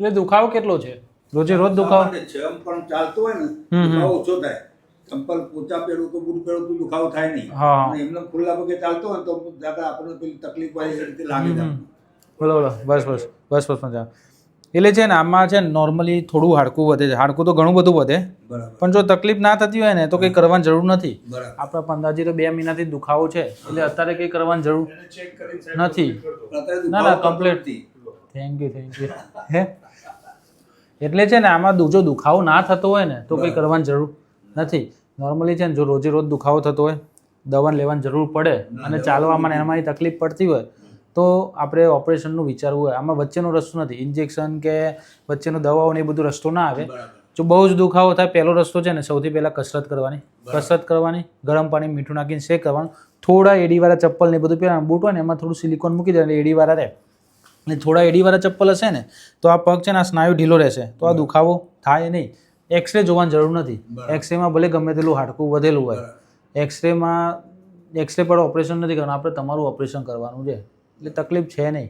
એટલે દુખાવો કેટલો છે? રોજે રોજ દુખાવો છે પણ ચાલતો હોય ને દુખાવો ઓછો થાય. ચંપલ પોતા પહેરું તો બૂટ પહેરું તો દુખાવો થાય નહીં. અને એમને ખુલ્લા પગે ચાલતો હોય તો દાદા આપણને પેલી તકલીફ વાળી રીતે લાગે છે. બરોબર, બસ મજા. એટલે છે ને આમાં છે ને નોર્મલી થોડું હાડકું વધે છે. હાડકું તો ઘણું બધું વધે, પણ જો તકલીફ ના થતી હોય ને તો કંઈ કરવાની જરૂર નથી. આપણા અંદાજે તો 2 મહિનાથી દુખાવો છે, એટલે અત્યારે કંઈ કરવાની જરૂર નથી. ના કમ્પ્લીટ. Thank you. હે એટલે છે ને આમાં જો દુખાવો ના થતો હોય ને તો કંઈ કરવાની જરૂર નથી. નોર્મલી છે ને જો રોજે રોજ દુખાવો થતો હોય, દવા લેવાની જરૂર પડે અને ચાલવામાં એમાંય તકલીફ પડતી હોય તો આપણે ઓપરેશનનું વિચારવું હોય. આમાં વચ્ચેનો રસ્તો નથી, ઇન્જેક્શન કે વચ્ચેનો દવાઓ ને એ બધું રસ્તો ના આવે. જો બહુ જ દુખાવો થાય, પહેલો રસ્તો છે ને સૌથી પહેલાં કસરત કરવાની, ગરમ પાણી મીઠું નાખીને શેક કરવાનું, થોડા એડીવાળા ચપ્પલ ને બધું પહેરવાનું. બૂટ હોય ને એમાં થોડું સિલિકોન મૂકી દેવાનું, એડીવાળા રહે. અને થોડા એડીવાળા ચપ્પલ હશે ને તો આ પગ છે ને આ સ્નાયુ ઢીલો રહેશે, તો આ દુખાવો થાય નહીં. એક્સરે જોવાની જરૂર નથી. એક્સરેમાં ભલે ગમે તેટલું હાડકું વધેલું હોય, એક્સરે પર ઓપરેશન નથી કરવાનું, આપણે તમારું ઓપરેશન કરવાનું છે, એટલે તકલીફ છે નહીં.